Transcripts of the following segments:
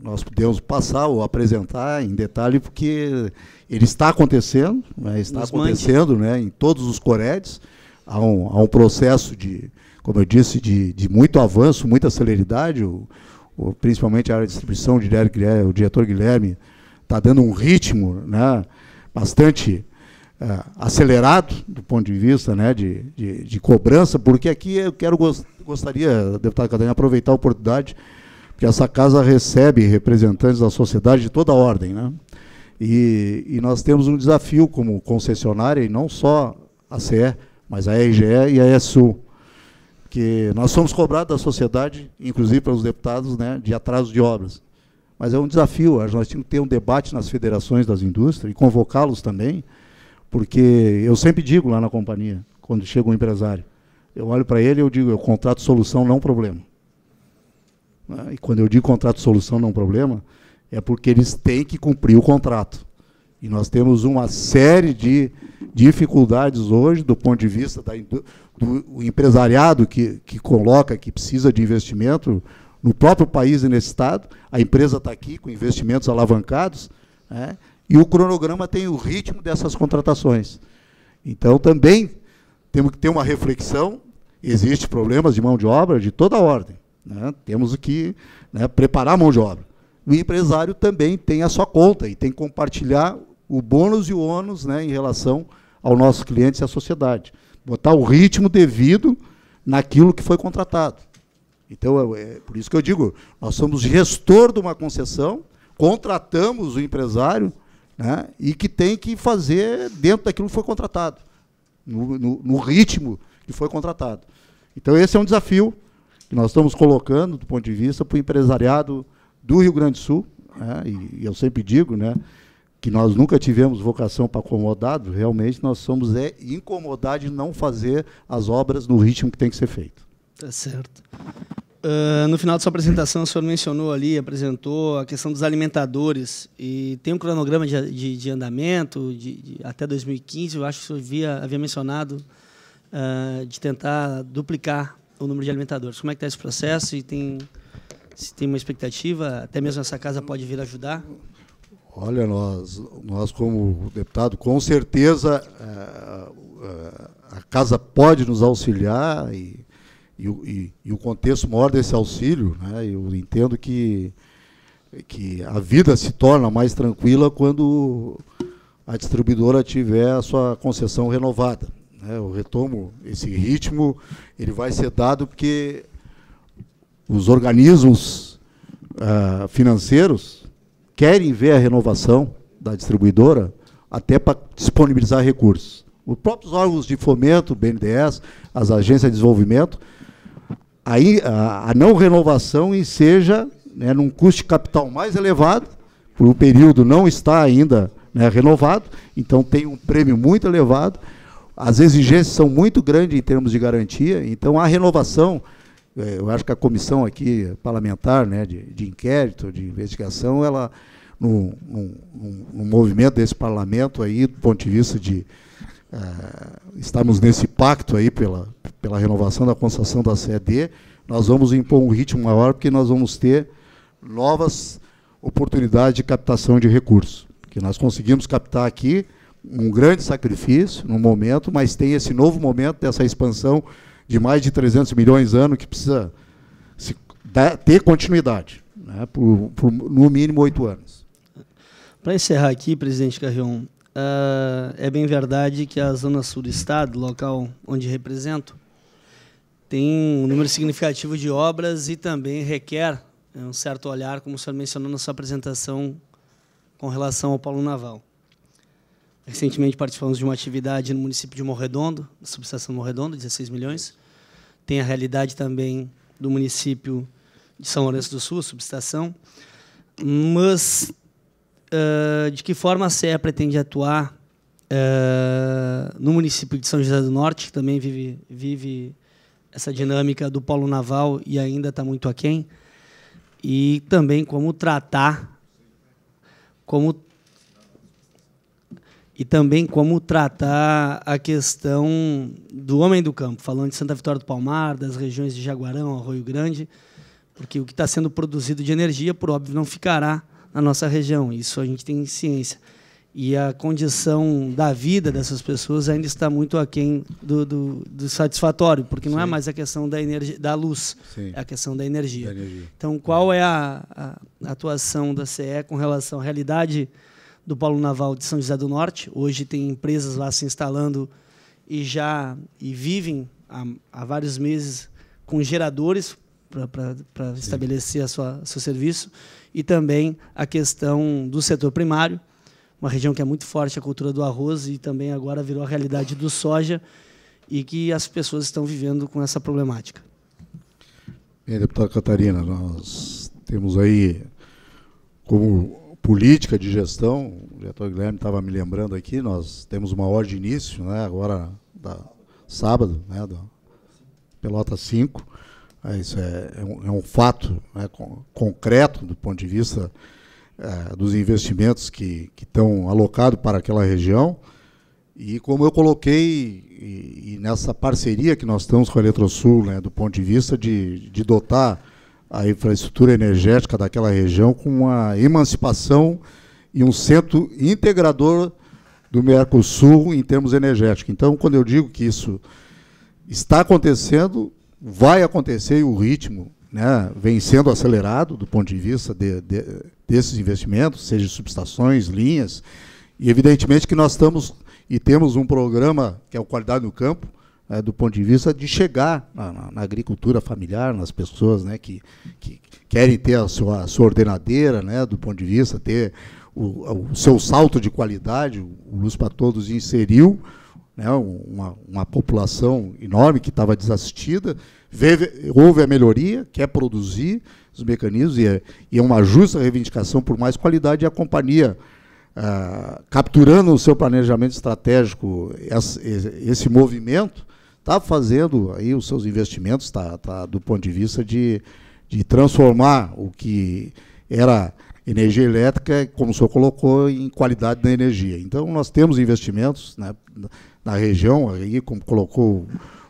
nós podemos passar ou apresentar em detalhe, porque ele está acontecendo, né, né, em todos os Coredes. Há um processo como eu disse, de muito avanço, muita celeridade, principalmente a área de distribuição, o diretor Guilherme está dando um ritmo, né, bastante acelerado do ponto de vista, né, de cobrança, porque aqui eu gostaria, deputado Catarina, aproveitar a oportunidade, porque essa casa recebe representantes da sociedade de toda a ordem, né, e nós temos um desafio como concessionária, e não só a CE, mas a RGE e a ESU, que nós somos cobrados da sociedade, inclusive pelos deputados, né, de atraso de obras. Mas é um desafio, nós temos que ter um debate nas federações das indústrias e convocá-los também, porque eu sempre digo lá na companhia, quando chega um empresário, eu olho para ele e eu digo, eu contrato solução, não problema. E quando eu digo contrato solução, não problema, é porque eles têm que cumprir o contrato. E nós temos uma série de dificuldades hoje, do ponto de vista do empresariado que coloca, que precisa de investimento no próprio país e nesse estado. A empresa está aqui com investimentos alavancados, né, e o cronograma tem o ritmo dessas contratações. Então, também temos que ter uma reflexão. Existem problemas de mão de obra de toda a ordem, né, temos que, né, preparar a mão de obra. O empresário também tem a sua conta e tem que compartilhar o bônus e o ônus, né, em relação aos nossos clientes e à sociedade. Botar o ritmo devido naquilo que foi contratado. Então, é por isso que eu digo, nós somos gestor de uma concessão, contratamos o empresário, né, e que tem que fazer dentro daquilo que foi contratado, no ritmo que foi contratado. Então, esse é um desafio que nós estamos colocando, do ponto de vista, para o empresariado do Rio Grande do Sul, né, e eu sempre digo, né, que nós nunca tivemos vocação para acomodado, realmente nós somos incomodados de não fazer as obras no ritmo que tem que ser feito. Tá certo. No final da sua apresentação, o senhor mencionou ali, apresentou a questão dos alimentadores, e tem um cronograma de andamento até 2015, eu acho que o senhor havia mencionado, de tentar duplicar o número de alimentadores. Como é que está esse processo? E se tem uma expectativa, até mesmo essa casa pode vir ajudar? Olha, nós como deputado, com certeza a casa pode nos auxiliar e o contexto maior desse auxílio, né, eu entendo que a vida se torna mais tranquila quando a distribuidora tiver a sua concessão renovada, né. Eu retomo esse ritmo, ele vai ser dado porque os organismos financeiros querem ver a renovação da distribuidora até para disponibilizar recursos. Os próprios órgãos de fomento, BNDES, as agências de desenvolvimento, aí a não renovação seja, né, num custo de capital mais elevado, por um período não está ainda, né, renovado, então tem um prêmio muito elevado, as exigências são muito grandes em termos de garantia, então a renovação, eu acho que a comissão aqui parlamentar, né, de inquérito, de investigação, ela, no movimento desse parlamento, aí, do ponto de vista de estamos nesse pacto aí pela renovação da concessão da CED, nós vamos impor um ritmo maior, porque nós vamos ter novas oportunidades de captação de recursos, que nós conseguimos captar aqui um grande sacrifício no momento, mas tem esse novo momento dessa expansão de mais de 300 milhões ano que precisa ter continuidade, né, por no mínimo 8 anos. Para encerrar aqui, presidente Carrion, é bem verdade que a Zona Sul do Estado, local onde represento, tem um número significativo de obras e também requer um certo olhar, como o senhor mencionou na sua apresentação, com relação ao polo naval. Recentemente participamos de uma atividade no município de Morredondo, na subestação Morredondo, 16 milhões. Tem a realidade também do município de São Lourenço do Sul, a subestação. Mas de que forma a CE pretende atuar no município de São José do Norte, que também vive essa dinâmica do polo naval e ainda está muito aquém, e também como tratar a questão do homem do campo, falando de Santa Vitória do Palmar, das regiões de Jaguarão, Arroio Grande, porque o que está sendo produzido de energia, por óbvio, não ficará na nossa região. Isso a gente tem ciência. E a condição da vida dessas pessoas ainda está muito aquém do satisfatório, porque não é mais a questão da energia, da luz, é a questão da energia. Então, qual é a atuação da CE com relação à realidade do Polo Naval de São José do Norte? Hoje tem empresas lá se instalando e vivem há vários meses com geradores para estabelecer seu serviço, e também a questão do setor primário, uma região que é muito forte a cultura do arroz e também agora virou a realidade do soja, e que as pessoas estão vivendo com essa problemática. Bem, deputada Catarina, nós temos aí como política de gestão, o diretor Guilherme estava me lembrando aqui, nós temos uma hora de início, né, agora, sábado, né, da Pelota 5. Isso é um fato, né, concreto do ponto de vista dos investimentos que estão alocados para aquela região. E como eu coloquei, e nessa parceria que nós estamos com a Eletrosul, né, do ponto de vista de dotar a infraestrutura energética daquela região com uma emancipação e um centro integrador do Mercosul em termos energéticos. Então, quando eu digo que isso está acontecendo, vai acontecer, e o ritmo, né, vem sendo acelerado do ponto de vista desses investimentos, seja subestações, linhas, e evidentemente que nós estamos e temos um programa que é o Qualidade no Campo, né, do ponto de vista de chegar na agricultura familiar, nas pessoas, né, que querem ter a sua ordenadeira, né, do ponto de vista, ter o seu salto de qualidade. O Luz para Todos inseriu, né, uma população enorme que estava desassistida, houve a melhoria, quer produzir os mecanismos, e é uma justa reivindicação por mais qualidade, e a companhia, capturando o seu planejamento estratégico, esse movimento, está fazendo aí os seus investimentos, tá do ponto de vista de transformar o que era energia elétrica, como o senhor colocou, em qualidade da energia. Então, nós temos investimentos, né, na região, aí, como colocou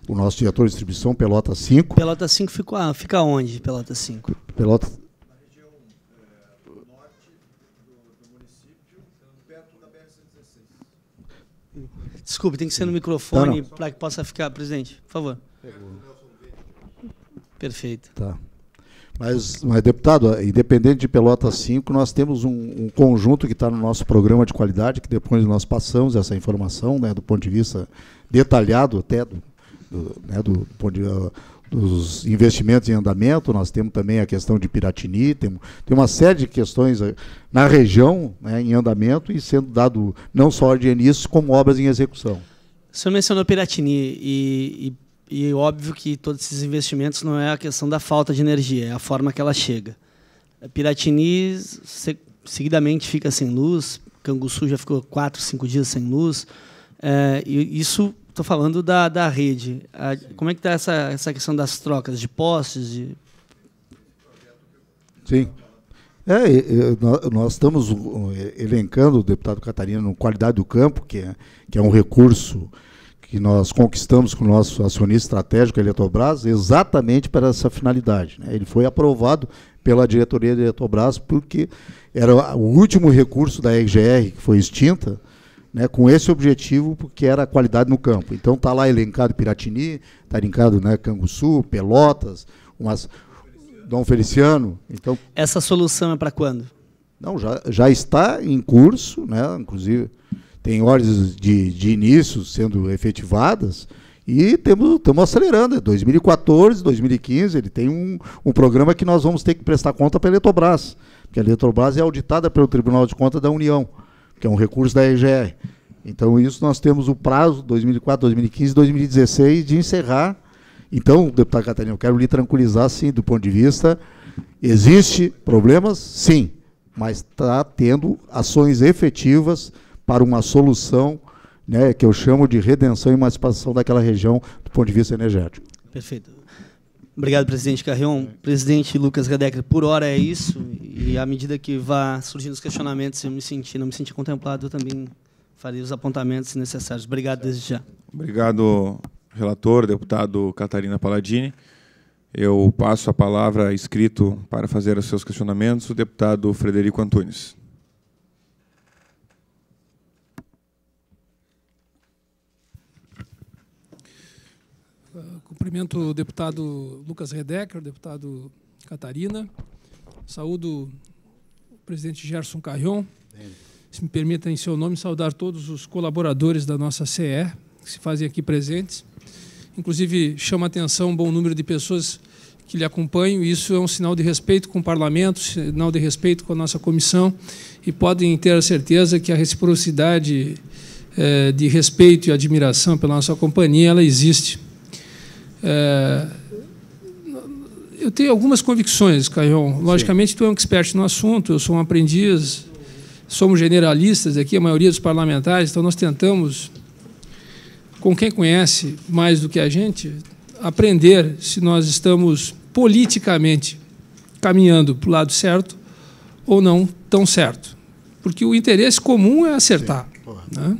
o nosso diretor de distribuição, Pelota 5. Pelota 5 fica onde, Pelota 5? Pelota... Na região norte do município, perto da BR-116. Desculpe, tem que ser no microfone para que possa ficar, presidente, por favor. Perfeito. Tá. Mas, deputado, independente de Pelota 5, nós temos um conjunto que está no nosso programa de qualidade, que depois nós passamos essa informação, né, do ponto de vista detalhado até do ponto de, dos investimentos em andamento. Nós temos também a questão de Piratini, tem uma série de questões na região, né, em andamento, e sendo dado não só ordem de início, como obras em execução. O senhor mencionou Piratini, e óbvio que todos esses investimentos não é a questão da falta de energia, é a forma que ela chega. A Piratini seguidamente fica sem luz, Canguçu já ficou 4, 5 dias sem luz, e isso, estou falando da rede. Como é que está essa questão das trocas de postes? Sim. Nós estamos elencando, deputado Catarina, no Qualidade do Campo, que é um recurso que nós conquistamos com o nosso acionista estratégico, a Eletrobras, exatamente para essa finalidade, né? Ele foi aprovado pela diretoria da Eletrobras porque era o último recurso da RGR, que foi extinta, né, com esse objetivo, porque era a qualidade no campo. Então está lá elencado Piratini, está elencado, né, Canguçu, Pelotas, Dom Feliciano. Então, essa solução é para quando? Não, já está em curso, né, inclusive tem ordens de início sendo efetivadas, e estamos acelerando. 2014, 2015, ele tem um programa que nós vamos ter que prestar conta para a Eletrobras, porque a Eletrobras é auditada pelo Tribunal de Contas da União, que é um recurso da RGR. Então, isso nós temos o prazo, 2004, 2015, 2016, de encerrar. Então, deputado Catarina, eu quero lhe tranquilizar, sim, do ponto de vista, existe problemas, sim, mas está tendo ações efetivas para uma solução, né, que eu chamo de redenção e emancipação daquela região do ponto de vista energético. Perfeito. Obrigado, presidente Carrion. Presidente Lucas Gadecker, por hora é isso, e à medida que vá surgindo os questionamentos, eu não me senti contemplado, eu também farei os apontamentos necessários. Obrigado desde já. Obrigado, relator, deputado Catarina Palladini. Eu passo a palavra escrito para fazer os seus questionamentos o deputado Frederico Antunes. Cumprimento o deputado Lucas Redecker, o deputado Catarina. Saúdo o presidente Gerson Carrion. Se me permita, em seu nome, saudar todos os colaboradores da nossa CE, que se fazem aqui presentes. Inclusive, chama a atenção um bom número de pessoas que lhe acompanham, e isso é um sinal de respeito com o Parlamento, sinal de respeito com a nossa comissão, e podem ter a certeza que a reciprocidade de respeito e admiração pela nossa companhia, ela existe. Eu tenho algumas convicções, Carrion. Logicamente, tu é um expert no assunto, eu sou um aprendiz, somos generalistas aqui, a maioria dos parlamentares, então nós tentamos, com quem conhece mais do que a gente, aprender se nós estamos politicamente caminhando para o lado certo ou não tão certo. Porque o interesse comum é acertar. Né?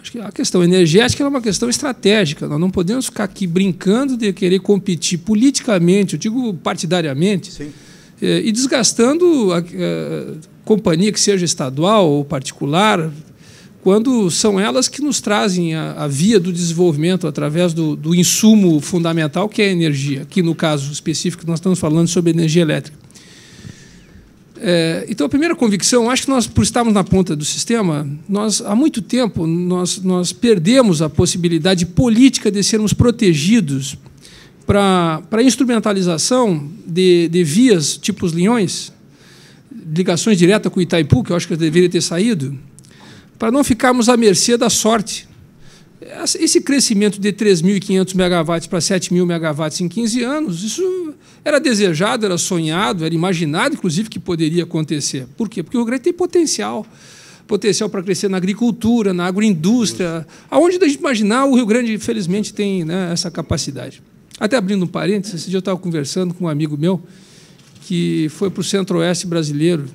Acho que a questão energética é uma questão estratégica. Nós não podemos ficar aqui brincando de querer competir politicamente, eu digo partidariamente, e desgastando a companhia que seja estadual ou particular, quando são elas que nos trazem a via do desenvolvimento através do insumo fundamental, que é a energia. Aqui, no caso específico, nós estamos falando sobre energia elétrica. Então, a primeira convicção, acho que nós, por estarmos na ponta do sistema, há muito tempo, nós perdemos a possibilidade política de sermos protegidos para a instrumentalização de vias tipo os Leões, ligações diretas com o Itaipu, que eu acho que deveria ter saído, para não ficarmos à mercê da sorte. Esse crescimento de 3.500 megawatts para 7.000 megawatts em 15 anos, isso era desejado, era sonhado, era imaginado, inclusive, que poderia acontecer. Por quê? Porque o Rio Grande tem potencial para crescer na agricultura, na agroindústria. Aonde a gente imaginar, o Rio Grande, infelizmente, tem, né, essa capacidade. Até abrindo um parênteses, esse dia eu estava conversando com um amigo meu que foi para o centro-oeste brasileiro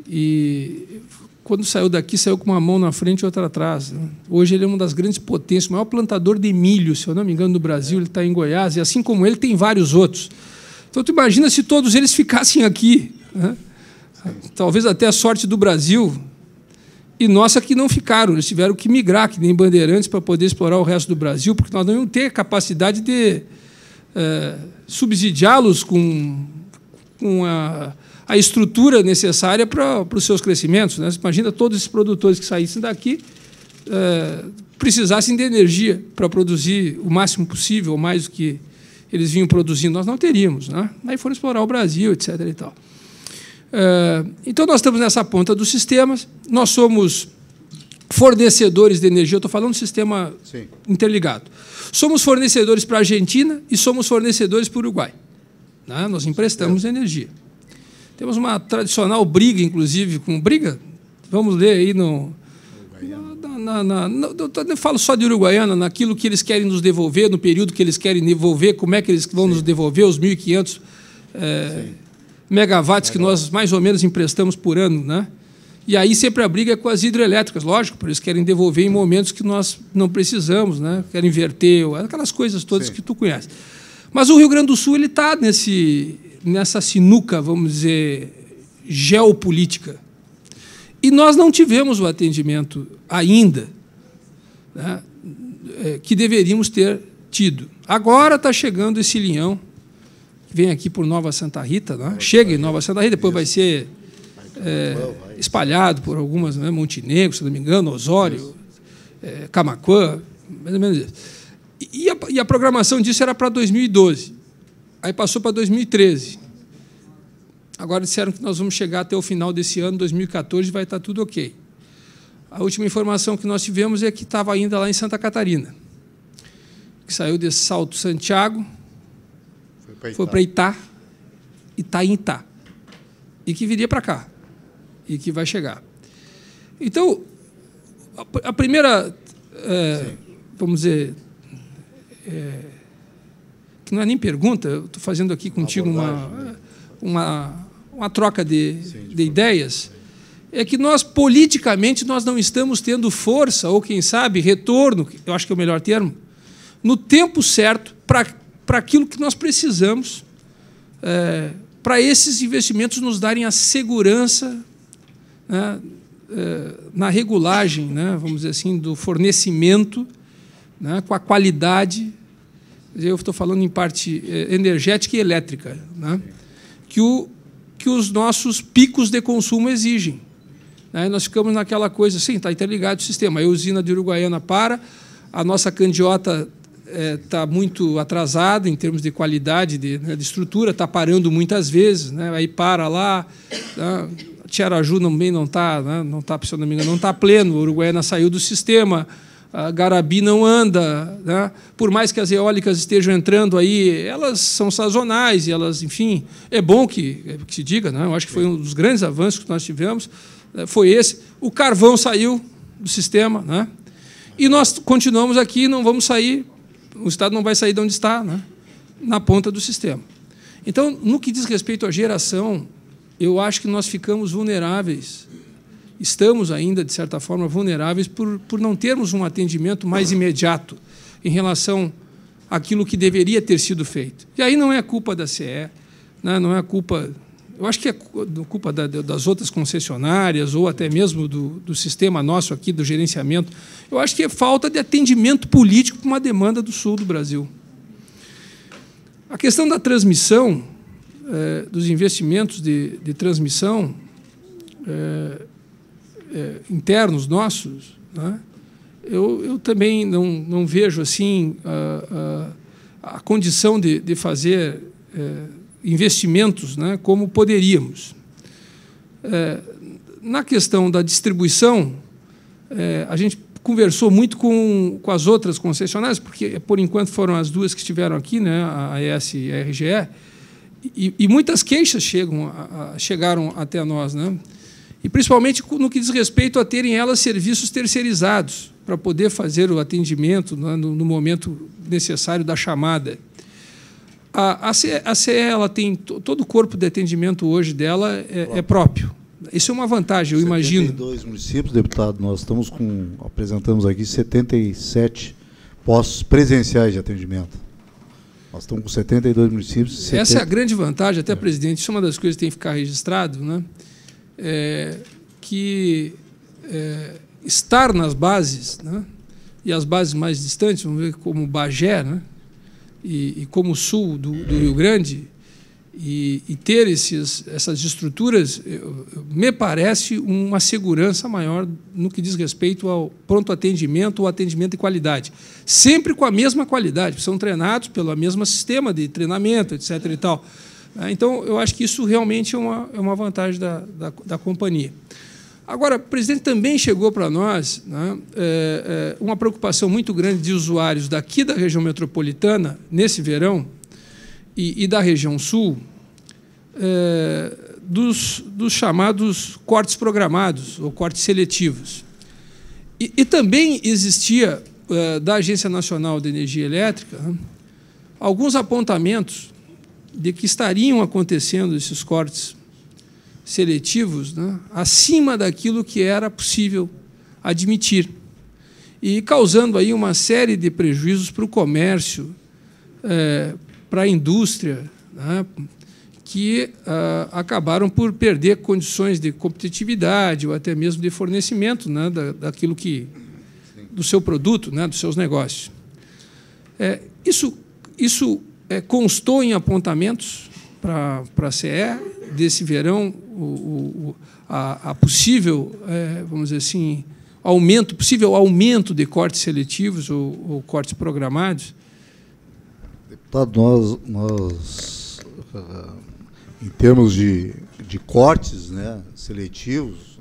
e, quando saiu daqui, saiu com uma mão na frente e outra atrás. Hoje ele é uma das grandes potências, o maior plantador de milho, se eu não me engano, no Brasil, ele está em Goiás, e assim como ele, tem vários outros. Então, tu imagina se todos eles ficassem aqui, né? Talvez até a sorte do Brasil, e nossa que não ficaram, eles tiveram que migrar, que nem Bandeirantes, para poder explorar o resto do Brasil, porque nós não íamos ter capacidade de subsidiá-los com a estrutura necessária para os seus crescimentos. Né? Você imagina todos esses produtores que saíssem daqui precisassem de energia para produzir o máximo possível, ou mais do que eles vinham produzindo, nós não teríamos. Né? Aí foram explorar o Brasil, etc. E tal. Então, nós estamos nessa ponta dos sistemas, nós somos fornecedores de energia, eu estou falando do sistema interligado. Somos fornecedores para a Argentina e somos fornecedores para o Uruguai. Né? Nós emprestamos energia. Temos uma tradicional briga, inclusive, vamos ler aí não falo só de Uruguaiana, naquilo que eles querem nos devolver, no período que eles querem devolver, como é que eles vão nos devolver os 1.500 megawatts que nós mais ou menos emprestamos por ano. Né? E aí sempre a briga é com as hidrelétricas, lógico, porque eles querem devolver em momentos que nós não precisamos, né? Querem inverter, aquelas coisas todas que tu conhece. Mas o Rio Grande do Sul está nessa sinuca, vamos dizer, geopolítica. E nós não tivemos o atendimento ainda, né, que deveríamos ter tido. Agora está chegando esse linhão, que vem aqui por Nova Santa Rita, né? Chega em Nova Santa Rita, depois vai ser espalhado por algumas, né, Montenegro, se não me engano, Osório, Camaquã, mais ou menos isso. E a programação disso era para 2012. Aí passou para 2013. Agora disseram que nós vamos chegar até o final desse ano, 2014, vai estar tudo ok. A última informação que nós tivemos é que estava ainda lá em Santa Catarina, que saiu desse Salto Santiago, foi para Itá, Itá, e que viria para cá, e que vai chegar. Então, a primeira, vamos dizer, que não é nem pergunta, eu estou fazendo aqui contigo uma troca de ideias, é que nós, politicamente, nós não estamos tendo força, ou, quem sabe, retorno, eu acho que é o melhor termo, no tempo certo para para aquilo que nós precisamos, para esses investimentos nos darem a segurança, né, na regulagem, né, vamos dizer assim, do fornecimento, né, com a qualidade. Eu estou falando em parte energética e elétrica, né, que os nossos picos de consumo exigem. Né, nós ficamos naquela coisa, sim, está interligado o sistema. A usina de Uruguaiana para, a nossa candiota está muito atrasada em termos de qualidade de estrutura, está parando muitas vezes, né, aí para lá, né, Tiaraju também não está, né, se eu não me engano, não está pleno, a Uruguaiana saiu do sistema, a Garabi não anda, né, por mais que as eólicas estejam entrando aí, elas são sazonais, e elas, enfim, é bom que se diga, né, eu acho que foi um dos grandes avanços que nós tivemos, foi esse. O carvão saiu do sistema, né, e nós continuamos aqui, não vamos sair, o Estado não vai sair de onde está, né, na ponta do sistema. Então, no que diz respeito à geração, eu acho que nós ficamos vulneráveis, estamos ainda, de certa forma, vulneráveis por não termos um atendimento mais imediato em relação àquilo que deveria ter sido feito. E aí não é culpa da CE, né, não é culpa... Eu acho que é culpa das outras concessionárias ou até mesmo do sistema nosso aqui, do gerenciamento. Eu acho que é falta de atendimento político para uma demanda do sul do Brasil. A questão da transmissão, dos investimentos de transmissão internos nossos, né, eu também não vejo assim a condição de fazer investimentos, né, como poderíamos. Na questão da distribuição, a gente conversou muito com as outras concessionárias, porque, por enquanto, foram as duas que estiveram aqui, né, a AES e a RGE, e muitas queixas chegaram até nós, né, e principalmente no que diz respeito a terem elas serviços terceirizados para poder fazer o atendimento, né, no momento necessário da chamada. A CE ela tem todo o corpo de atendimento hoje dela é próprio. Isso é uma vantagem, eu imagino. 72 municípios, deputado, nós apresentamos aqui 77 postos presenciais de atendimento. Nós estamos com 72 municípios. Essa é a grande vantagem, até, presidente, isso é uma das coisas que tem que ficar registrado, né? Que estar nas bases, né? E as bases mais distantes, vamos ver, como Bagé, né? E como o sul do Rio Grande, e ter essas estruturas, me parece uma segurança maior no que diz respeito ao pronto atendimento ou atendimento de qualidade. Sempre com a mesma qualidade, são treinados pelo mesmo sistema de treinamento, etc. e tal. Então, eu acho que isso realmente é uma vantagem da companhia. Agora, o presidente também chegou para nós, né, uma preocupação muito grande de usuários daqui da região metropolitana, nesse verão, e da região sul, dos chamados cortes programados ou cortes seletivos. E também existia, da Agência Nacional de Energia Elétrica, né, alguns apontamentos de que estariam acontecendo esses cortes seletivos, né, acima daquilo que era possível admitir, e causando aí uma série de prejuízos para o comércio, para a indústria, né, que acabaram por perder condições de competitividade ou até mesmo de fornecimento, né, daquilo do seu produto, né, dos seus negócios. Isso constou em apontamentos para a CE desse verão, a possível, vamos dizer assim, possível aumento de cortes seletivos ou cortes programados? Deputado, nós em termos de cortes, né, seletivos,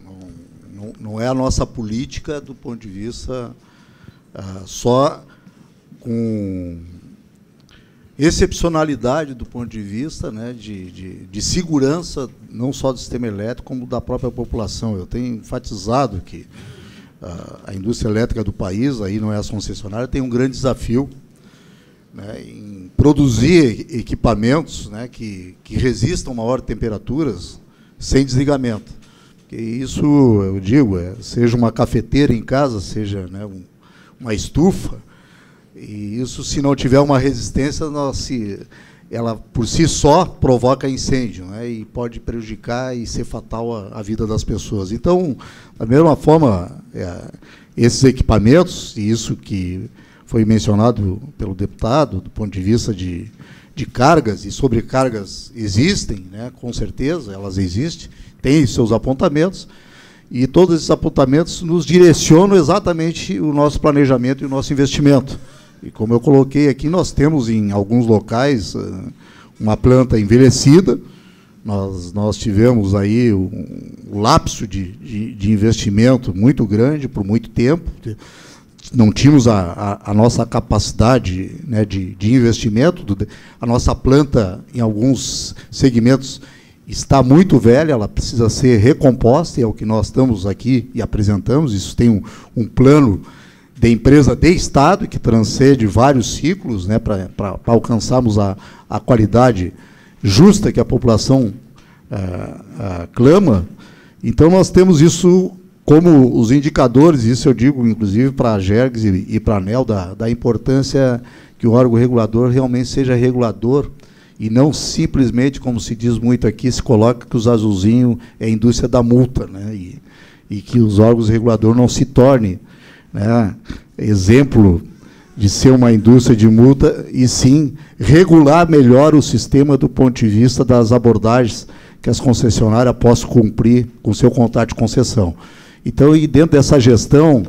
não é a nossa política do ponto de vista só com excepcionalidade do ponto de vista, né, de segurança, não só do sistema elétrico, como da própria população. Eu tenho enfatizado que a indústria elétrica do país, aí não é a concessionária, tem um grande desafio, né, em produzir equipamentos, né, que resistam a maiores temperaturas sem desligamento. Porque isso, eu digo, seja uma cafeteira em casa, seja, né, uma estufa, E isso, se não tiver uma resistência, ela por si só provoca incêndio, né, e pode prejudicar e ser fatal à vida das pessoas. Então, da mesma forma, esses equipamentos, e isso que foi mencionado pelo deputado, do ponto de vista de cargas e sobrecargas, existem, né, com certeza, elas existem, têm seus apontamentos, e todos esses apontamentos nos direcionam exatamente o nosso planejamento e o nosso investimento. E como eu coloquei aqui, nós temos em alguns locais uma planta envelhecida, nós tivemos aí um lapso de investimento muito grande por muito tempo, não tínhamos a nossa capacidade, né, de investimento, a nossa planta em alguns segmentos está muito velha, ela precisa ser recomposta, e é o que nós estamos aqui e apresentamos. Isso tem um plano de empresa de Estado, que transcende vários ciclos, né, para alcançarmos a qualidade justa que a população clama. Então, nós temos isso como os indicadores, isso eu digo, inclusive, para a GERGS e para a ANEEL, da importância que o órgão regulador realmente seja regulador, e não simplesmente, como se diz muito aqui, se coloca que os azulzinhos é a indústria da multa, né, e que os órgãos reguladores não se tornem, né, exemplo de ser uma indústria de multa, e sim regular melhor o sistema do ponto de vista das abordagens que as concessionárias possam cumprir com o seu contrato de concessão. Então, e dentro dessa gestão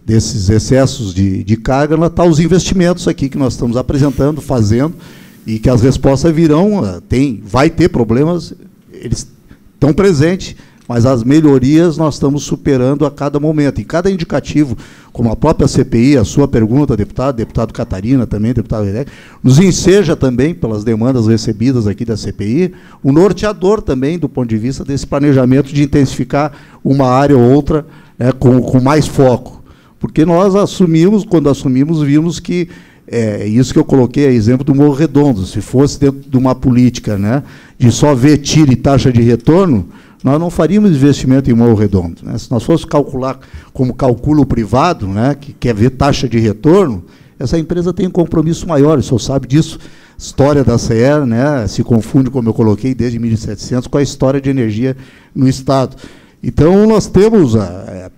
desses excessos de carga, estão os investimentos aqui que nós estamos apresentando, fazendo, e que as respostas virão. Vai ter problemas, eles estão presentes, mas as melhorias nós estamos superando a cada momento. E cada indicativo, como a própria CPI, a sua pergunta, deputado Catarina também, deputado Erec, nos enseja também, pelas demandas recebidas aqui da CPI, o norteador também, do ponto de vista desse planejamento de intensificar uma área ou outra, né, com mais foco. Porque nós assumimos, quando assumimos, vimos que isso que eu coloquei, exemplo do Morro Redondo. Se fosse dentro de uma política, né, de só ver tiro e taxa de retorno, nós não faríamos investimento em Morro Redondo, né? Se nós fôssemos calcular como calcula o privado, né, que quer ver taxa de retorno, essa empresa tem um compromisso maior, o senhor sabe disso. A história da CE, né, se confunde, como eu coloquei, desde 1700, com a história de energia no Estado. Então, nós temos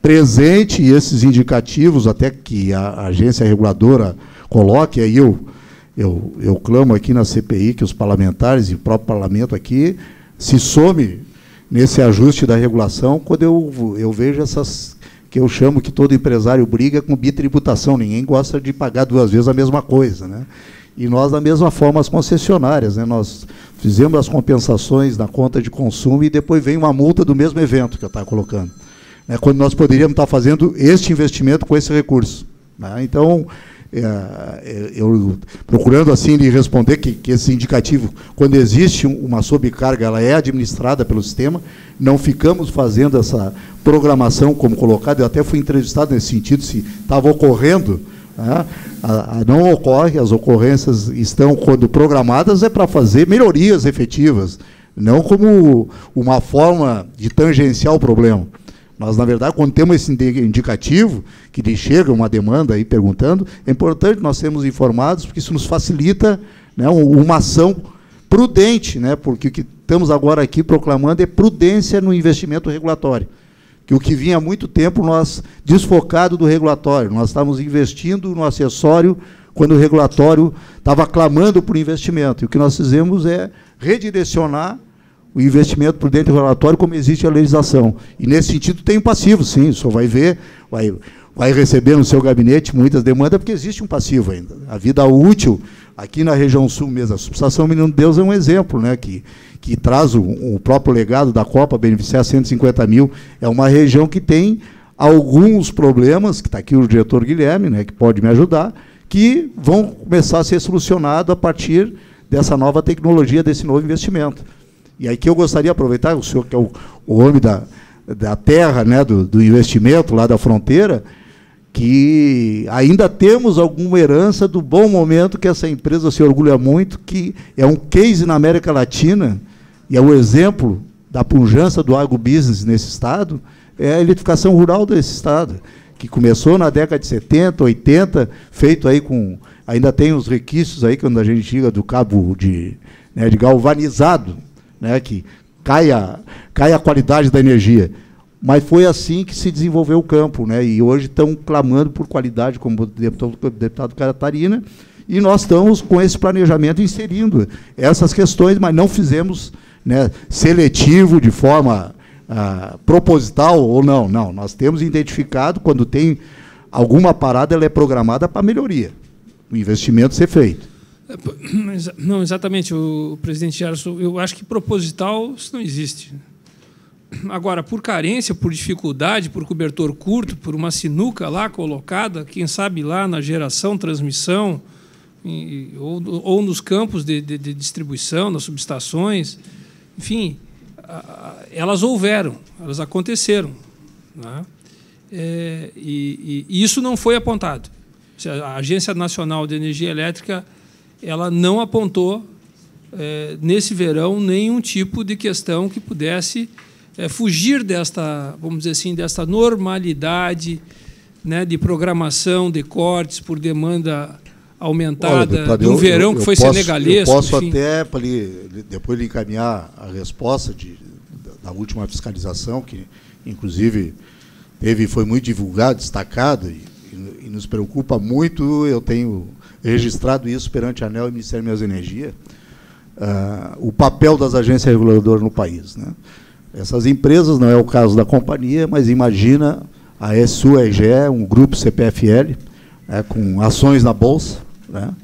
presente esses indicativos, até que a agência reguladora coloque, aí eu clamo aqui na CPI que os parlamentares e o próprio parlamento aqui se some nesse ajuste da regulação, quando eu vejo essas, que eu chamo que todo empresário briga com bitributação, ninguém gosta de pagar duas vezes a mesma coisa, né? E nós, da mesma forma, as concessionárias, né? Nós fizemos as compensações na conta de consumo e depois vem uma multa do mesmo evento que eu estava colocando, né? Quando nós poderíamos estar fazendo este investimento com esse recurso, né? Então, eu procurando assim lhe responder que esse indicativo, quando existe uma sobrecarga, ela é administrada pelo sistema, não ficamos fazendo essa programação como colocado. Eu até fui entrevistado nesse sentido, se estava ocorrendo, né? Não ocorre, as ocorrências estão, quando programadas, é para fazer melhorias efetivas, não como uma forma de tangenciar o problema. Nós, na verdade, quando temos esse indicativo, que lhe chega uma demanda aí perguntando, é importante nós sermos informados, porque isso nos facilita, né, uma ação prudente, né, porque o que estamos agora aqui proclamando é prudência no investimento regulatório, que o que vinha há muito tempo nós desfocado do regulatório, nós estávamos investindo no acessório quando o regulatório estava clamando por investimento, e o que nós fizemos é redirecionar o investimento por dentro do relatório, como existe a legislação. E, nesse sentido, tem um passivo, sim, o senhor vai ver, vai receber no seu gabinete muitas demandas, porque existe um passivo ainda. A vida útil, aqui na região sul mesmo, a subestação Menino Deus é um exemplo, né, que traz o próprio legado da Copa, beneficiar 150 mil, é uma região que tem alguns problemas, que está aqui o diretor Guilherme, né, que pode me ajudar, que vão começar a ser solucionados a partir dessa nova tecnologia, desse novo investimento. E aí que eu gostaria de aproveitar, o senhor que é o homem da terra, né, do investimento lá da fronteira, que ainda temos alguma herança do bom momento que essa empresa se orgulha muito, que é um case na América Latina, e é o exemplo da pujança do agrobusiness nesse estado, é a eletrificação rural desse estado, que começou na década de 70, 80, feito aí com ainda tem os requisitos aí, quando a gente chega do cabo de galvanizado, né, que cai a qualidade da energia. Mas foi assim que se desenvolveu o campo, né? E hoje estão clamando por qualidade, como o deputado Catarina, e nós estamos com esse planejamento inserindo essas questões, mas não fizemos, né, seletivo de forma proposital ou não. Não, nós temos identificado, quando tem alguma parada, ela é programada para melhoria, o investimento ser feito. Não, exatamente, o presidente Gerson, eu acho que proposital isso não existe. Agora, por carência, por dificuldade, por cobertor curto, por uma sinuca lá colocada, quem sabe lá na geração, transmissão, ou nos campos de distribuição, nas subestações, enfim, elas houveram, elas aconteceram, né? E isso não foi apontado. A Agência Nacional de Energia Elétrica ela não apontou, nesse verão, nenhum tipo de questão que pudesse fugir desta, vamos dizer assim, desta normalidade, né, de programação, de cortes por demanda aumentada. Olha, de um verão que foi senegalesco. Eu posso enfim. até, depois lhe encaminhar a resposta da última fiscalização, que, inclusive, foi muito divulgado, destacado, e nos preocupa muito. Eu tenho registrado isso perante a ANEEL e o Ministério do Meio Ambiente e Energia, o papel das agências reguladoras no país, né? Essas empresas, não é o caso da companhia, mas imagina a SUEG, um grupo CPFL, com ações na Bolsa, né?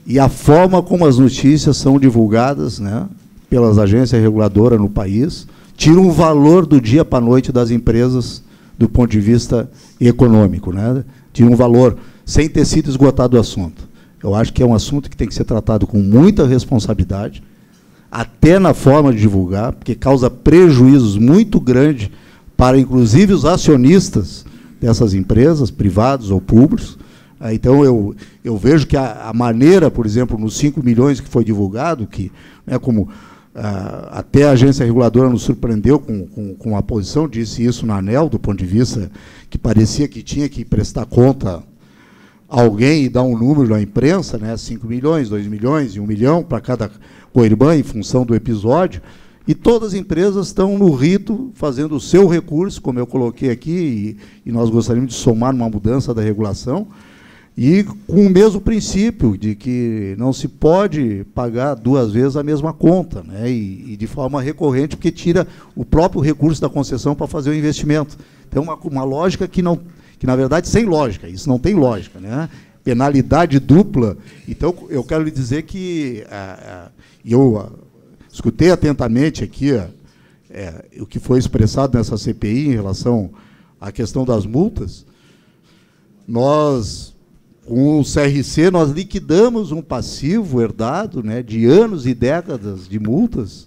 E a forma como as notícias são divulgadas, né, pelas agências reguladoras no país, tira um valor do dia para a noite das empresas do ponto de vista econômico, né? Tira um valor sem ter sido esgotado o assunto. Eu acho que é um assunto que tem que ser tratado com muita responsabilidade, até na forma de divulgar, porque causa prejuízos muito grandes para, inclusive, os acionistas dessas empresas, privados ou públicos. Então, eu vejo que a maneira, por exemplo, nos 5 milhões que foi divulgado, que, né, como até a agência reguladora nos surpreendeu com a posição, disse isso na ANEEL, do ponto de vista que parecia que tinha que prestar conta a alguém e dar um número na imprensa, né, 5 milhões, 2 milhões e 1 milhão para cada coirmã, em função do episódio, e todas as empresas estão no rito, fazendo o seu recurso, como eu coloquei aqui, e nós gostaríamos de somar numa mudança da regulação, e com o mesmo princípio de que não se pode pagar 2 vezes a mesma conta, né, e de forma recorrente, porque tira o próprio recurso da concessão para fazer o investimento. Então, uma lógica que, na verdade, sem lógica, isso não tem lógica, né? Penalidade dupla. Então, eu quero lhe dizer que eu escutei atentamente aqui o que foi expressado nessa CPI em relação à questão das multas. Nós, com o CRC, nós liquidamos um passivo herdado, né, de anos e décadas de multas,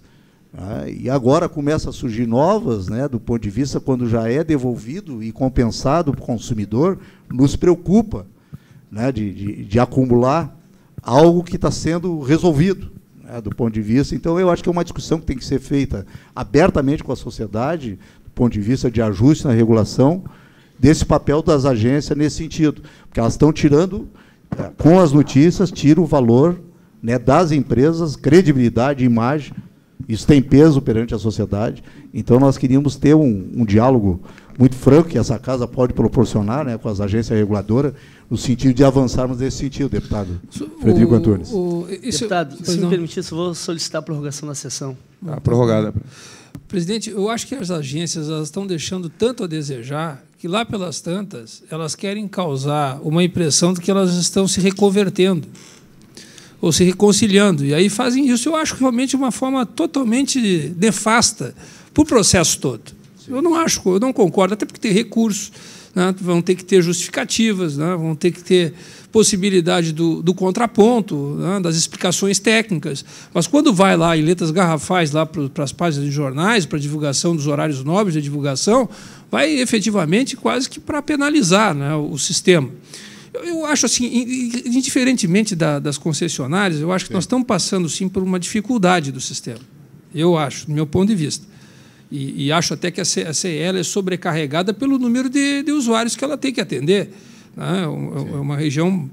né, e agora começa a surgir novas, né, do ponto de vista quando já é devolvido e compensado para o consumidor, nos preocupa, né, de acumular algo que está sendo resolvido, né, do ponto de vista. Então, eu acho que é uma discussão que tem que ser feita abertamente com a sociedade, do ponto de vista de ajuste na regulação, desse papel das agências nesse sentido, porque elas estão tirando, com as notícias, tira o valor, né, das empresas, credibilidade, imagem. Isso tem peso perante a sociedade. Então, nós queríamos ter um diálogo muito franco, que essa casa pode proporcionar, né, com as agências reguladoras, no sentido de avançarmos nesse sentido, deputado Frederico Antunes. Deputado, se me permitir, eu vou solicitar a prorrogação da sessão. Prorrogada. Presidente, eu acho que as agências elas estão deixando tanto a desejar que, lá pelas tantas, elas querem causar uma impressão de que elas estão se reconvertendo ou se reconciliando. E aí fazem isso, eu acho, realmente, de uma forma totalmente nefasta para o processo todo. Eu não concordo, até porque tem recursos, né, vão ter que ter justificativas, né, vão ter que ter possibilidade do contraponto, né, das explicações técnicas. Mas quando vai lá em letras garrafais lá para as páginas de jornais, para a divulgação dos horários nobres de divulgação, vai efetivamente quase que para penalizar, né, o sistema. Eu acho assim, indiferentemente das concessionárias, eu acho que nós estamos passando, sim, por uma dificuldade do sistema. Eu acho, do meu ponto de vista. E acho até que a CE é sobrecarregada pelo número de usuários que ela tem que atender. Né? É uma região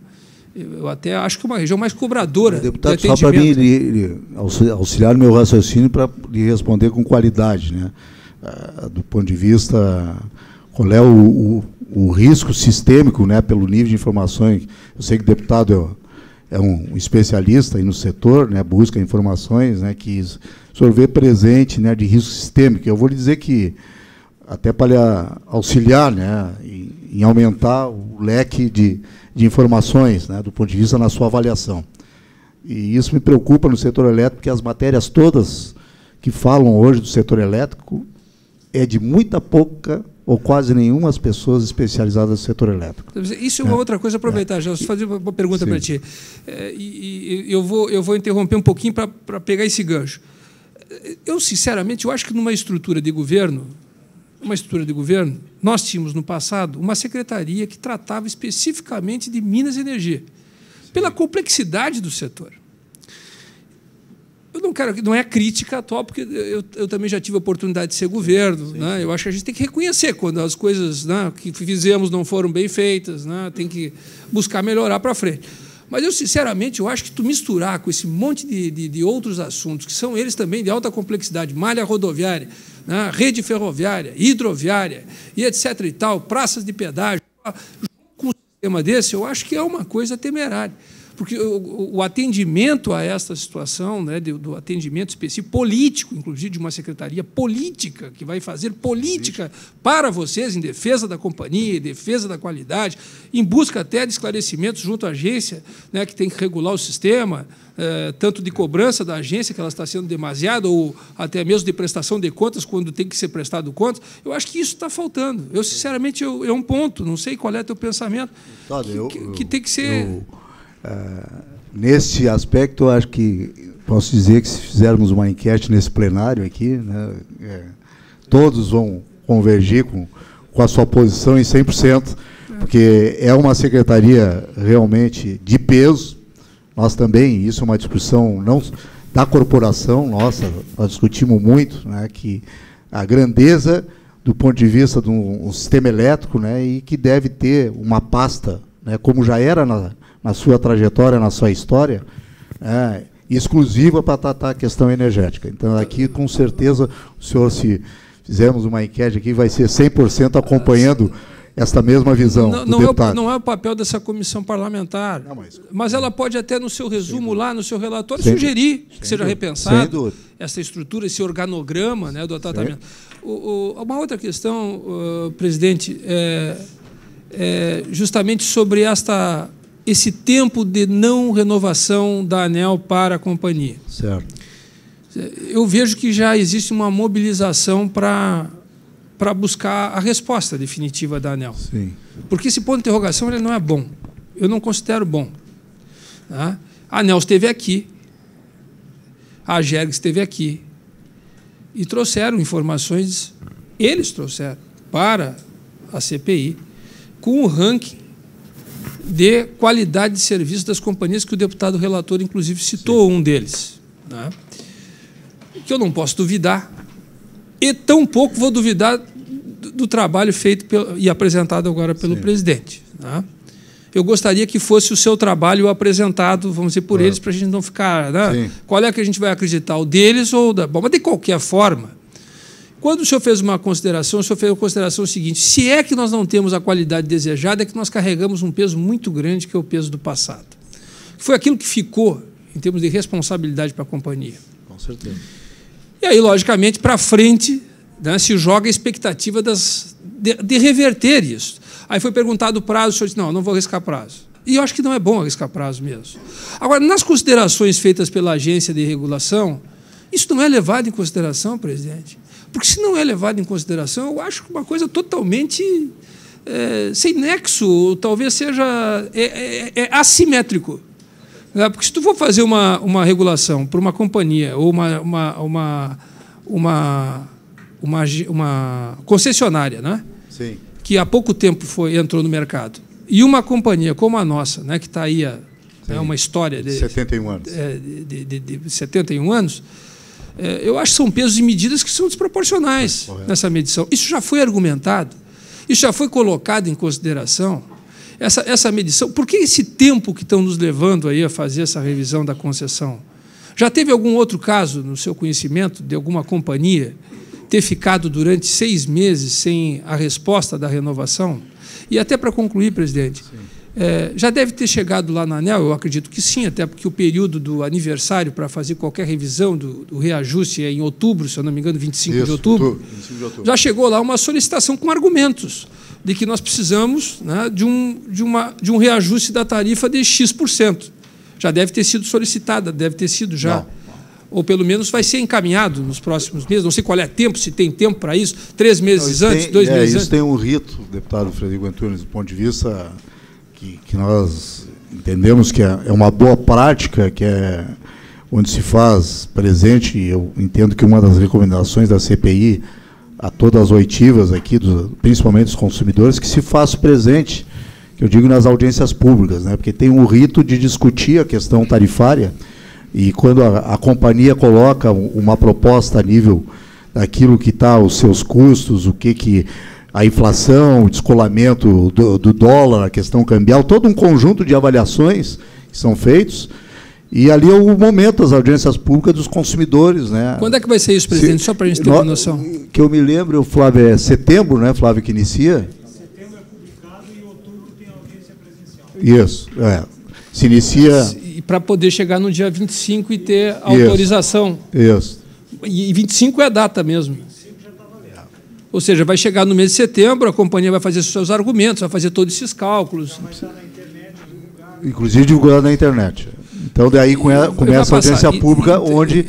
eu até acho que é uma região mais cobradora. Deputado, só para mim auxiliar o meu raciocínio para lhe responder com qualidade, né? Do ponto de vista, qual é o risco sistêmico, né, pelo nível de informações. Eu sei que o deputado é um especialista aí no setor, né, busca informações, né, que o senhor vê presente, né, de risco sistêmico. Eu vou lhe dizer que, até para auxiliar, né, em aumentar o leque de informações, né, do ponto de vista na sua avaliação. E isso me preocupa no setor elétrico, porque as matérias todas que falam hoje do setor elétrico é de muita pouca ou quase nenhuma as pessoas especializadas no setor elétrico. Isso é uma outra coisa, aproveitar, já vou fazer uma pergunta para ti. Eu vou interromper um pouquinho para pegar esse gancho. Eu, sinceramente, eu acho que numa estrutura de governo, nós tínhamos no passado uma secretaria que tratava especificamente de Minas e Energia, pela complexidade do setor. Eu não quero, não é crítica atual, porque eu também já tive a oportunidade de ser governo, né? Eu acho que a gente tem que reconhecer quando as coisas, né, que fizemos não foram bem feitas, né? Tem que buscar melhorar para frente. Mas eu, sinceramente, eu acho que tu misturar com esse monte de outros assuntos, que são eles também de alta complexidade, malha rodoviária, né, rede ferroviária, hidroviária, e etc. e tal, praças de pedágio, com um sistema desse, eu acho que é uma coisa temerária. Porque o atendimento a esta situação, né, do atendimento específico, político, inclusive de uma secretaria política, que vai fazer política para vocês, em defesa da companhia, em defesa da qualidade, em busca até de esclarecimentos junto à agência, né, que tem que regular o sistema, tanto de cobrança da agência, que ela está sendo demasiada, ou até mesmo de prestação de contas, quando tem que ser prestado contas. Eu acho que isso está faltando. Eu, sinceramente, é um ponto, não sei qual é o teu pensamento, que tem que ser... Nesse aspecto, eu acho que posso dizer que se fizermos uma enquete nesse plenário aqui, né, todos vão convergir com a sua posição em 100%, porque é uma secretaria realmente de peso. Nós também, isso é uma discussão não da corporação, nossa, nós discutimos muito, né, que a grandeza do ponto de vista de um sistema elétrico, né, e que deve ter uma pasta, né, como já era na sua trajetória, na sua história, exclusiva para tratar a questão energética. Então, aqui, com certeza, o senhor, se fizermos uma enquete aqui, vai ser 100% acompanhando esta mesma visão do deputado. Não é o papel dessa comissão parlamentar, mas ela pode até, no seu resumo lá, no seu relatório, sugerir que seja repensado essa estrutura, esse organograma, né, do tratamento. Uma outra questão, presidente, justamente sobre esse tempo de não renovação da ANEEL para a companhia. Certo. Eu vejo que já existe uma mobilização para buscar a resposta definitiva da ANEEL. Sim. Porque esse ponto de interrogação ele não é bom. Eu não considero bom. Tá? A ANEEL esteve aqui, a AGERG esteve aqui, e trouxeram informações, eles trouxeram para a CPI, com o ranking de qualidade de serviço das companhias, que o deputado relator, inclusive, citou um deles, né? Que eu não posso duvidar, e tampouco vou duvidar do trabalho feito e apresentado agora pelo presidente, né? Eu gostaria que fosse o seu trabalho apresentado, vamos dizer, por eles, para a gente não ficar... Né? Qual é que a gente vai acreditar, o deles ou o da... Bom, mas, de qualquer forma, quando o senhor fez uma consideração, o senhor fez a consideração seguinte: se é que nós não temos a qualidade desejada, é que nós carregamos um peso muito grande, que é o peso do passado. Foi aquilo que ficou, em termos de responsabilidade para a companhia. Com certeza. E aí, logicamente, para frente, né, se joga a expectativa de reverter isso. Aí foi perguntado o prazo, o senhor disse: não vou arriscar prazo. E eu acho que não é bom arriscar prazo mesmo. Agora, nas considerações feitas pela agência de regulação, isso não é levado em consideração, presidente. Porque, se não é levado em consideração, eu acho que uma coisa totalmente sem nexo, talvez seja assimétrico. Porque, se tu for fazer uma regulação para uma companhia ou uma concessionária, né? Sim. Que há pouco tempo entrou no mercado, e uma companhia como a nossa, né, que está aí uma história de 71 anos, de 71 anos, eu acho que são pesos e medidas que são desproporcionais nessa medição. Isso já foi argumentado, isso já foi colocado em consideração. essa medição, por que esse tempo que estão nos levando aí a fazer essa revisão da concessão? Já teve algum outro caso, no seu conhecimento, de alguma companhia ter ficado durante 6 meses sem a resposta da renovação? E até para concluir, presidente, já deve ter chegado lá na ANEEL, eu acredito que sim, até porque o período do aniversário para fazer qualquer revisão do reajuste é em outubro, se eu não me engano, 25 de outubro. 25 de outubro. Já chegou lá uma solicitação com argumentos de que nós precisamos, né, de um reajuste da tarifa de X%. Já deve ter sido solicitada, deve ter sido já. Não. Ou pelo menos vai ser encaminhado nos próximos meses. Não sei qual é o tempo, se tem tempo para isso, 3 meses antes, 2 meses antes. Isso tem um rito, deputado Frederico Antunes, do ponto de vista que nós entendemos que é uma boa prática, que é onde se faz presente, e eu entendo que uma das recomendações da CPI a todas as oitivas aqui, principalmente dos consumidores, que se faça presente, que eu digo nas audiências públicas, né? Porque tem um rito de discutir a questão tarifária, e quando a companhia coloca uma proposta a nível daquilo que está os seus custos, o que a inflação, o descolamento do dólar, a questão cambial, todo um conjunto de avaliações que são feitos, e ali é o momento das audiências públicas dos consumidores, né? Quando é que vai ser isso, presidente? Só para a gente ter uma noção. Que eu me lembro, Flávio, é setembro, né, Flávio, que inicia? Setembro é publicado e em outubro tem audiência presencial. Isso, se inicia... E para poder chegar no dia 25 e ter autorização. Isso. E 25 é a data mesmo. 25 já está valendo. Ou seja, vai chegar no mês de setembro, a companhia vai fazer seus argumentos, vai fazer todos esses cálculos. Vai estar na internet divulgado. Inclusive divulgado na internet. Então, daí começa a audiência pública, onde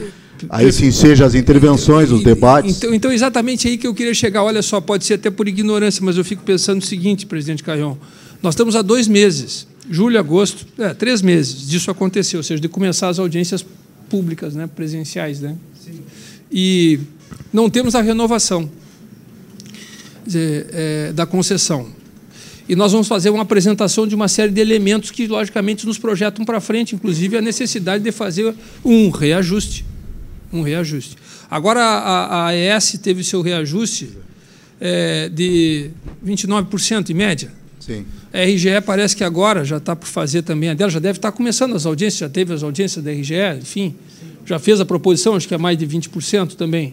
aí sim seja as intervenções, os debates. Então, exatamente aí que eu queria chegar. Olha só, pode ser até por ignorância, mas eu fico pensando o seguinte, presidente Carrion. Nós estamos há 2 meses, julho, agosto, 3 meses disso aconteceu, ou seja, de começar as audiências públicas, né, presenciais, né? Sim. E não temos a renovação da concessão. E nós vamos fazer uma apresentação de uma série de elementos que, logicamente, nos projetam para frente, inclusive a necessidade de fazer um reajuste. Agora, a AES teve seu reajuste de 29%, em média. Sim. A RGE parece que agora já está por fazer também a dela, já deve estar começando as audiências, já teve as audiências da RGE, enfim, já fez a proposição, acho que é mais de 20% também.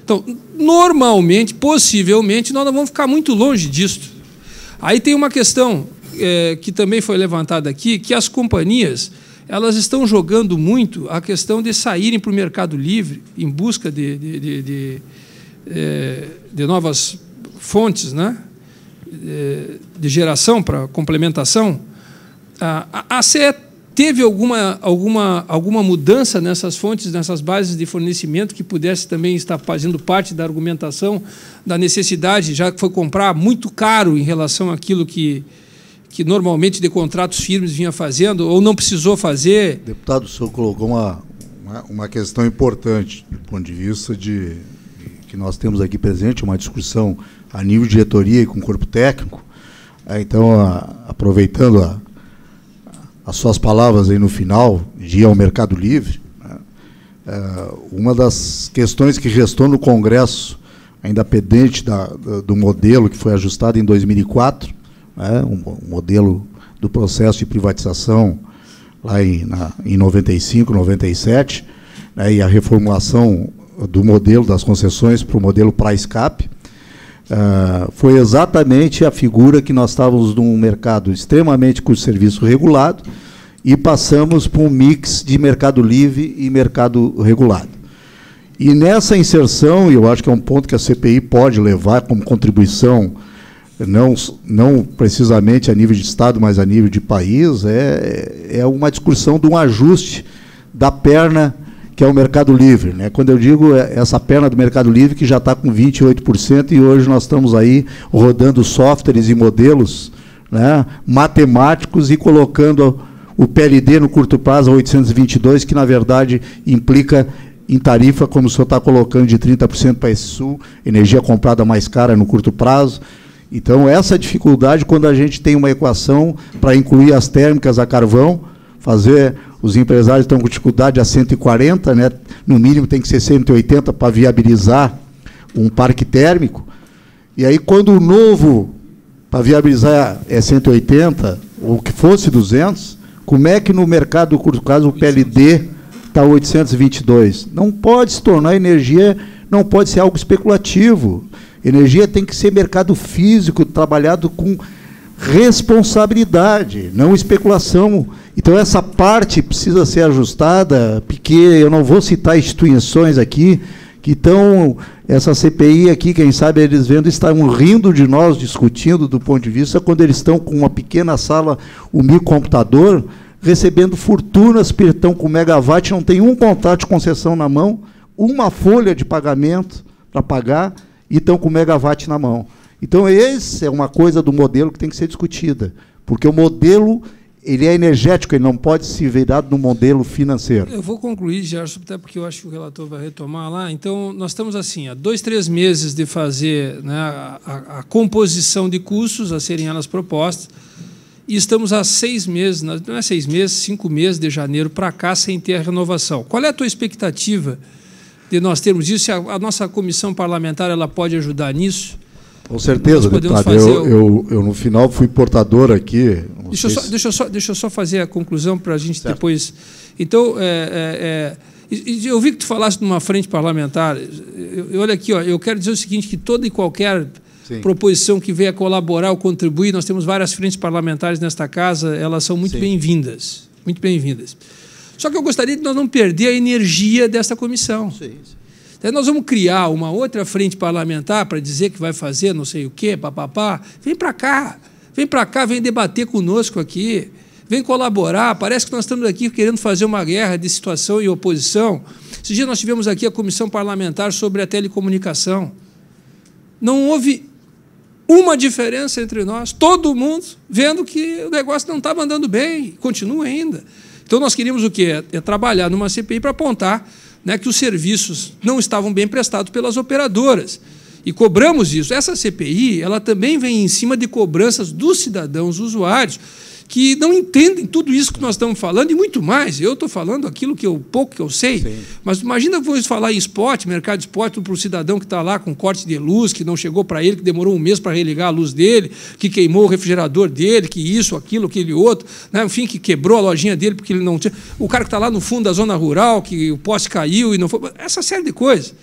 Então, normalmente, possivelmente, nós não vamos ficar muito longe disso. Aí tem uma questão que também foi levantada aqui, que as companhias elas estão jogando muito a questão de saírem para o mercado livre em busca de novas fontes, né, de geração para complementação. A CE teve alguma mudança nessas fontes, nessas bases de fornecimento que pudesse também estar fazendo parte da argumentação da necessidade, já que foi comprar muito caro em relação àquilo que normalmente de contratos firmes vinha fazendo, ou não precisou fazer? Deputado, o senhor colocou uma questão importante, do ponto de vista de que nós temos aqui presente, uma discussão a nível de diretoria e com o corpo técnico. Então, aproveitando as suas palavras aí no final, de ir ao Mercado Livre, uma das questões que restou no Congresso, ainda pendente do modelo que foi ajustado em 2004, um modelo do processo de privatização lá em 95, 97, e a reformulação do modelo das concessões para o modelo price cap, foi exatamente a figura que nós estávamos num mercado extremamente com serviço regulado e passamos para um mix de mercado livre e mercado regulado. E nessa inserção, eu acho que é um ponto que a CPI pode levar como contribuição, não precisamente a nível de Estado, mas a nível de país, é uma discussão de um ajuste da perna que é o mercado livre, né? Quando eu digo essa perna do mercado livre, que já está com 28%, e hoje nós estamos aí rodando softwares e modelos, né, matemáticos, e colocando o PLD no curto prazo a 822, que, na verdade, implica em tarifa, como o senhor está colocando, de 30% para esse sul, energia comprada mais cara no curto prazo. Então, essa dificuldade, quando a gente tem uma equação para incluir as térmicas a carvão, os empresários estão com dificuldade a 140, né? No mínimo tem que ser 180 para viabilizar um parque térmico. E aí, quando o novo para viabilizar 180, ou que fosse 200, como é que no mercado do curto prazo o PLD está 822? Não pode se tornar energia, não pode ser algo especulativo. Energia tem que ser mercado físico, trabalhado com responsabilidade, não especulação. Então, essa parte precisa ser ajustada, porque eu não vou citar instituições aqui que estão, essa CPI aqui, quem sabe eles vendo, estão rindo de nós, discutindo do ponto de vista, quando eles estão com uma pequena sala, um microcomputador, recebendo fortunas, estão com megawatt, não tem um contrato de concessão na mão, uma folha de pagamento para pagar, e estão com megawatt na mão. Então, essa é uma coisa do modelo que tem que ser discutida, porque o modelo ele é energético, ele não pode ser virado no modelo financeiro. Eu vou concluir, Gerson, até porque eu acho que o relator vai retomar lá. Então, nós estamos assim, há 2, 3 meses de fazer, né, a composição de custos a serem elas propostas, e estamos há 6 meses, não é 6 meses, 5 meses de janeiro para cá, sem ter a renovação. Qual é a tua expectativa de nós termos isso? Se a nossa comissão parlamentar ela pode ajudar nisso? Com certeza, deputado. Eu, no final, fui portador aqui. Deixa eu só fazer a conclusão para a gente depois... Então, eu vi que tu falaste de uma frente parlamentar. Olha aqui, ó, eu quero dizer o seguinte, que toda e qualquer proposição que venha colaborar ou contribuir, nós temos várias frentes parlamentares nesta casa, elas são muito bem-vindas. Muito bem-vindas. Só que eu gostaria de nós não perder a energia desta comissão. Sim. Então, nós vamos criar uma outra frente parlamentar para dizer que vai fazer não sei o quê, papapá. Vem para cá, vem debater conosco aqui, vem colaborar. Parece que nós estamos aqui querendo fazer uma guerra de situação e oposição. Esses dias nós tivemos aqui a comissão parlamentar sobre a telecomunicação. Não houve uma diferença entre nós, todo mundo vendo que o negócio não estava andando bem, continua ainda. Então, nós queríamos o quê? É trabalhar numa CPI para apontar, né, que os serviços não estavam bem prestados pelas operadoras. E cobramos isso. Essa CPI ela também vem em cima de cobranças dos cidadãos usuários que não entendem tudo isso que nós estamos falando e muito mais. Eu estou falando aquilo que pouco que eu sei, mas imagina vamos falar em spot, mercado de spot, para o cidadão que está lá com corte de luz, que não chegou para ele, que demorou 1 mês para religar a luz dele, que queimou o refrigerador dele, que isso, aquilo, aquele outro, né? Enfim, que quebrou a lojinha dele porque ele não tinha... O cara que está lá no fundo da zona rural, que o poste caiu e não foi... Essa série de coisas.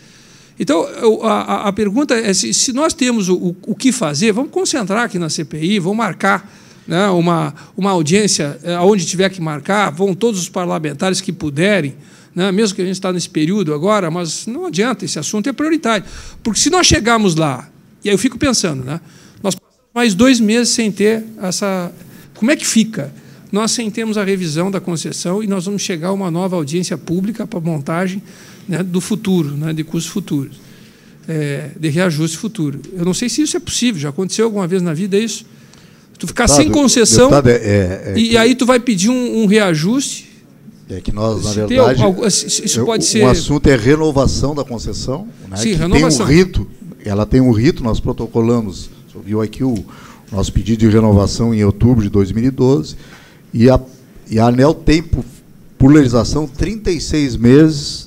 Então, a pergunta é se nós temos o que fazer, vamos concentrar aqui na CPI, vamos marcar, né, uma audiência onde tiver que marcar, vão todos os parlamentares que puderem, né, mesmo que a gente está nesse período agora, mas não adianta, esse assunto é prioritário. Porque se nós chegarmos lá, e aí eu fico pensando, né, nós passamos mais 2 meses sem ter essa... Como é que fica? Nós sem termos a revisão da concessão e nós vamos chegar a uma nova audiência pública para montagem, né, do futuro, né, de custos futuros, de reajuste futuro. Eu não sei se isso é possível, já aconteceu alguma vez na vida isso? Tu ficar sem concessão e aí tu vai pedir um reajuste. É que nós, na verdade, isso pode ser... O assunto é renovação da concessão, né, sim, que renovação. Tem um rito, ela tem um rito, nós protocolamos, você viu aqui o nosso pedido de renovação em outubro de 2012, e a ANEEL tem, por legislação, 36 meses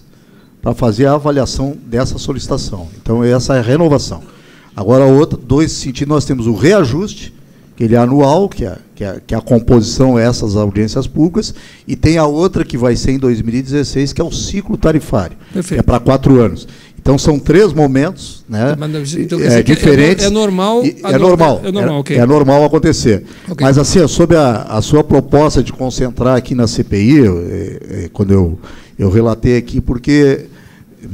para fazer a avaliação dessa solicitação. Então, essa é a renovação. Agora, dois sentidos, nós temos o reajuste, que ele é anual, que é a composição dessas audiências públicas, e tem a outra que vai ser em 2016, que é o ciclo tarifário, que é para 4 anos. Então, são 3 momentos, né, diferentes. É normal? É normal acontecer. Okay. Mas, assim, sobre a sua proposta de concentrar aqui na CPI, quando eu relatei aqui, porque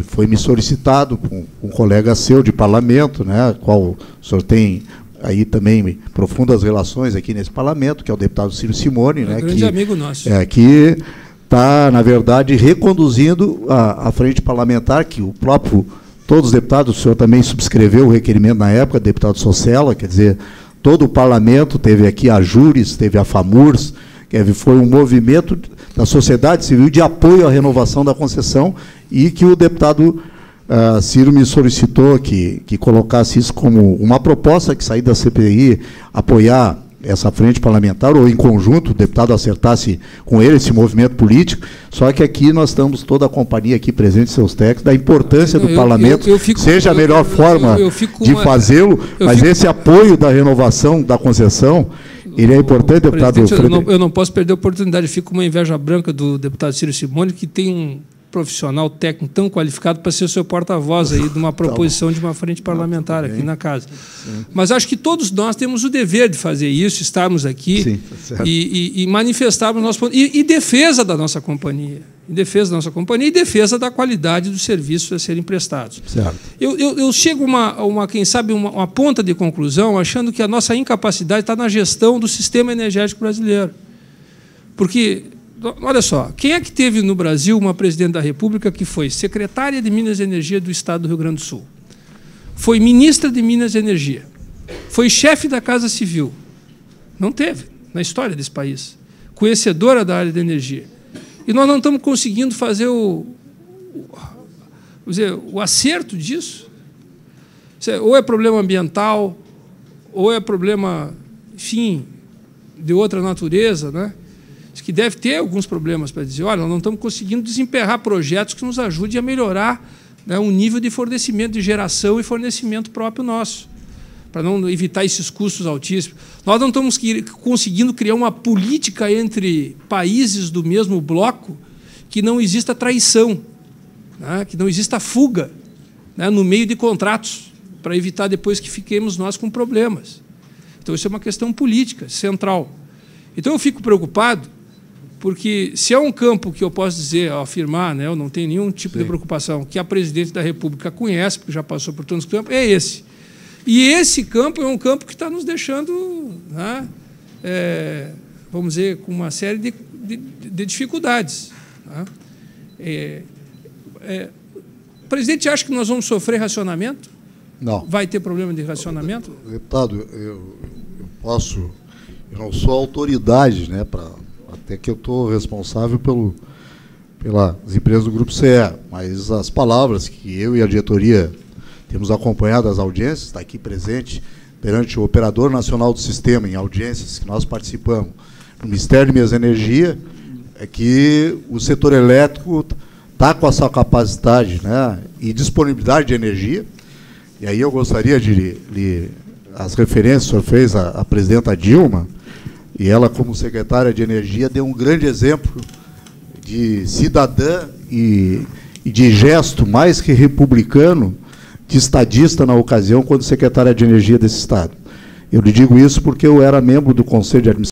foi me solicitado por um colega seu de parlamento, né, qual o senhor tem aí também profundas relações aqui nesse parlamento, que é o deputado Ciro Simone, né, grande amigo nosso. Que está, na verdade, reconduzindo a frente parlamentar, que todos os deputados, o senhor também subscreveu o requerimento na época, deputado Socella, quer dizer, todo o parlamento, teve aqui a Júris, teve a FAMURS, foi um movimento da sociedade civil de apoio à renovação da concessão e que o deputado Ciro me solicitou que colocasse isso como uma proposta que sair da CPI, apoiar essa frente parlamentar, ou em conjunto, o deputado acertasse com ele esse movimento político, só que aqui nós estamos, toda a companhia aqui presente, seus técnicos, da importância do parlamento, seja a melhor forma de fazê-lo, mas esse apoio da renovação da concessão, ele é importante, deputado Frederico. Eu não posso perder a oportunidade, eu fico com uma inveja branca do deputado Ciro Simone, que tem um profissional técnico tão qualificado para ser o seu porta-voz aí de uma proposição de uma frente parlamentar aqui na casa. Sim. Mas acho que todos nós temos o dever de fazer isso, estarmos aqui e manifestarmos o nosso ponto. E defesa da nossa companhia. Em defesa da nossa companhia e defesa da qualidade dos serviços a serem prestados. Certo. Eu chego quem sabe, uma ponta de conclusão, achando que a nossa incapacidade está na gestão do sistema energético brasileiro. Porque, olha só, quem é que teve no Brasil uma presidente da República que foi secretária de Minas e Energia do Estado do Rio Grande do Sul? Foi ministra de Minas e Energia. Foi chefe da Casa Civil. Não teve, na história desse país. Conhecedora da área da energia. E nós não estamos conseguindo fazer o acerto disso. Ou é problema ambiental, ou é problema, enfim, de outra natureza, né? Que deve ter alguns problemas para dizer, olha, nós não estamos conseguindo desemperrar projetos que nos ajudem a melhorar, né, o nível de fornecimento de geração e fornecimento próprio nosso, para não evitar esses custos altíssimos. Nós não estamos conseguindo criar uma política entre países do mesmo bloco que não exista traição, né, que não exista fuga, né, no meio de contratos, para evitar depois que fiquemos nós com problemas. Então, isso é uma questão política central. Então, eu fico preocupado, porque se é um campo que eu posso dizer, afirmar, né, eu não tenho nenhum tipo de preocupação, que a presidente da República conhece, porque já passou por todos os campos, é esse. E esse campo é um campo que está nos deixando, né, vamos dizer, com uma série de dificuldades. Né? O presidente acha que nós vamos sofrer racionamento? Não. Vai ter problema de racionamento? Deputado, eu não sou autoridade, né, até que eu estou responsável pelas empresas do Grupo CE, mas as palavras que eu e a diretoria temos acompanhado as audiências, está aqui presente perante o Operador Nacional do Sistema, em audiências que nós participamos, no Ministério de Minas e Energia, é que o setor elétrico está com essa capacidade, né, e disponibilidade de energia. E aí eu gostaria de as referências que o senhor fez à presidenta Dilma, e ela, como secretária de Energia, deu um grande exemplo de cidadã e de gesto mais que republicano, de estadista na ocasião, quando secretária de Energia desse Estado. Eu lhe digo isso porque eu era membro do Conselho de Administração